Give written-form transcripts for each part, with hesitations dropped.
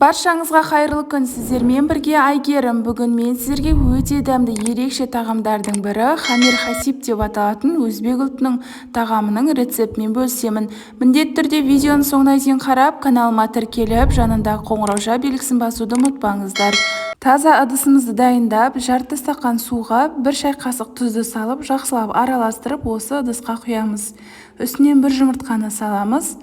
Баршаңызға қайырлы күн. Сіздермен бірге Айгерім. Бүгін мен сіздерге өте дәмді ерекше тағамдардың бірі хамир хасиб деп аталатын өзбек ұлтының тағамының рецептімен бөлісемін. Міндетті түрде видеоны соңына дейін қарап, каналыма тіркеліп, жанындағы қоңырау белгісін басуды ұмытпаңыздар. Таза ыдысымызды дайындап, жарты стақан суға 1 шай қасық тұзды салып, жақсылап араластырып, осы ыдысқа құямыз. Үстінен 1 жұмыртқаны саламыз.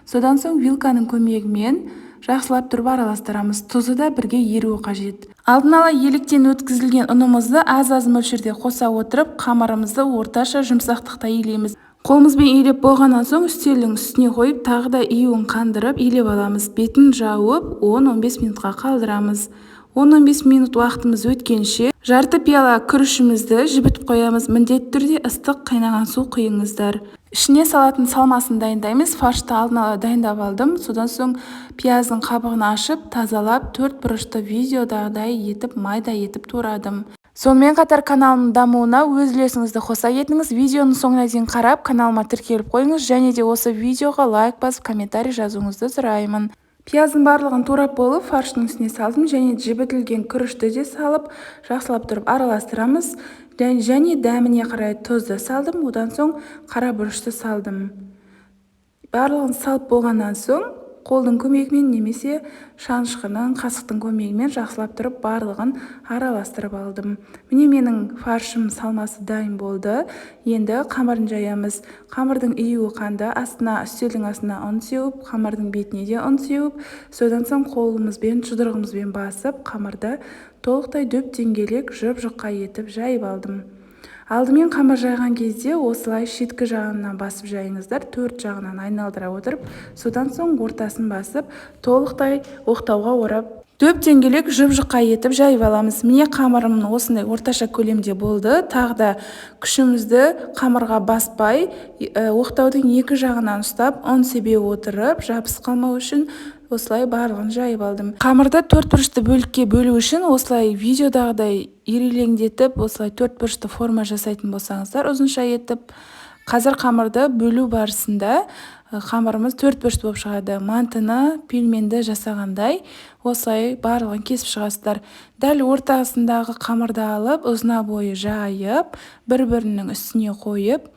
Содан соң вилканың көмегімен жақсылап тұрып араластырамыз. Тұзы да бірге еруі қажет. Алдын ала еліктен өткізілген ұнымызды аз-аз мөлшерде қоса отырып, қамырымызды орташа жұмсақтықта илейміз. Қолымызбен илеп болғаннан соң үстелдің үстіне қойып, тағы да июін қандырып илеп аламыз. Бетін жауып 10-15 минутқа қалдырамыз. 10-15 минут уақытымыз өткенше жарты пиала күрішімізді жібітіп қоямыз. Міндетті түрде ыстық қайнаған су құйыңыздар. Ішіне салатын салмасын дайындаймыз. Фаршты алдын ала дайындап алдым. Содан соң пияздың қабығын ашып, тазалап, 4 бұрышты видеодағыдай етіп, майда етіп турадым. Сонымен қатар каналымның дамуына өз үлесіңізді қоса кетіңіз. Видеоның соңына дейін қарап, каналыма тіркеліп қойыңыз, және де осы видеоға лайк басып, комментарий жазуыңызды сұраймын. Пияздың барлығын турап болып, фарштың үстіне салдым, және жібітілген күрішті де салып, жақсылап тұрып араластырамыз. Және дәміне қарай тұзды салдым, одан соң қара бұрышты салдым. Барлығын салып болғаннан соң қолдың көмегімен немесе шанышқының, қасықтың көмегімен жақсылап тұрып барлығын араластырып алдым. Міне менің фаршым салмасы дайын болды. Енді қамырын жаямыз. Қамырдың июі қанды, үстелдің астына ұн сеуіп, қамырдың бетіне де ұн сеуіп, содан соң қолымызбен, жұдырығымызбен басып, қамырды толықтай дөп-дөңгелек жұп-жұқа етіп жайып алдым. Алдымен қамыр жайған кезде осылай шеткі жағынан басып жайыңыздар, 4 жағынан айналдыра отырып, содан соң ортасын басып, толықтай оқтауға орап, дөп-дөңгелек жұп-жұқа етіп жайып аламыз. Міне қамырым осындай орташа көлемде болды. Тағы да күшімізді қамырға баспай, оқтаудың екі жағынан ұстап, ұн себе отырып, жабыс қалмау үшін осылай барлығын жайып алдым. Қамырды 4 бұрышты бөлікке бөлу үшін осылай видеодағыдай ирелеңдетіп, осылай 4 бұрышты форма жасайтын болсаңыздар, ұзынша етіп, қазір қамырды бөлу барысында қамырымыз 4 бұрышты болып шығады. Мантыны, пельменді жасағандай осылай барлығын кесіп шығасыздар. Дәл ортасындағы қамырды алып, ұзына бойы жайып, бір-бірінің үстіне қойып,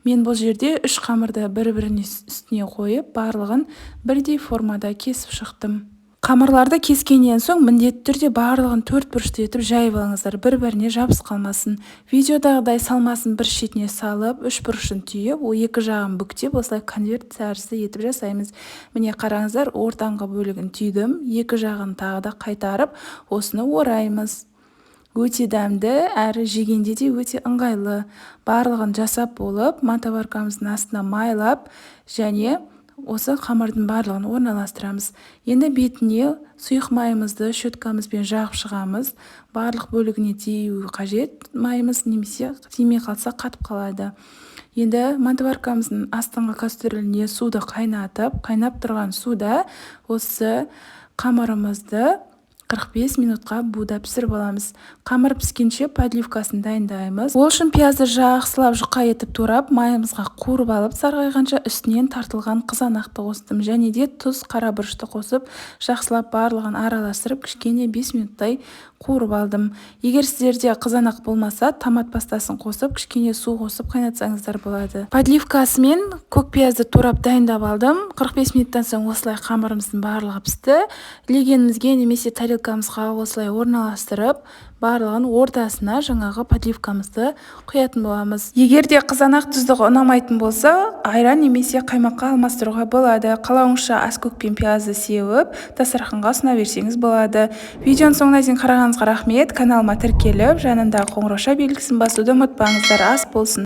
мен бұл жерде 3 қамырды бір-біріне үстіне қойып, барлығын бірдей формада кесіп шықтым. Қамырларды кескеннен соң міндетті түрде барлығын 4 бұрышты етіп жайып алыңыздар, бір-біріне жабыс қалмасын. Видеодағыдай салмасын бір шетіне салып, 3 бұрышын түйіп, екі жағын бүктеп, осылай конверт тәрізді етіп жасаймыз. Міне қараңыздар, ортаңғы бөлігін түйдім, екі жағын тағы да қайтарып, осыны ораймыз. Өте дәмді, әрі жегенде де өте ыңғайлы. Барлығын жасап болып, мантаваркамыздың астына майлап, және осы қамырдың барлығын орналастырамыз. Енді бетіне сұйық майымызды щеткамызбен жағып шығамыз. Барлық бөлігіне тиюі қажет майымыз, немесе тимей қалса қатып қалады. Енді мантаваркамыздың астыңғы кастрөліне суды қайнатып, қайнап тұрған суда осы қамырымызды 45 минутқа будап пісіріп аламыз. Қамыр піскенше подливкасын дайындаймыз. Ол үшін пиязды жақсылап жұқа етіп турап, майымызға қуырып алып, сарғайғанша үстінен тартылған қызанақты қостым. Және де тұз, қара бұрышты қосып, жақсылап барлығын араластырып, кішкене 5 минуттай қуырып алдым. Егер сіздерде қызанақ болмаса, томат пастасын қосып, кішкене су қосып қайнатсаңыздар болады. Подливкасымен көк пиязды турап дайындап алдым. 45 минуттан соң осылай қамырымыздың барлығы пісті. Легенімізге немесе тарелкамызға осылай орналастырып, барлығын ортасына жаңағы подливкамызды құятын боламыз. Егер де қызанақ тұздығы ұнамайтын болса, айран немесе қаймаққа алмастыруға болады. Қалауыңызша аскөк пен пиязды сеуіп, дастарханға ұсына берсеңіз болады. Видеоның соңына дейін қарағаныңызға рахмет. Каналыма тіркеліп, жанында қоңырау белгісін басуды ұмытпаңыздар. Ас болсын.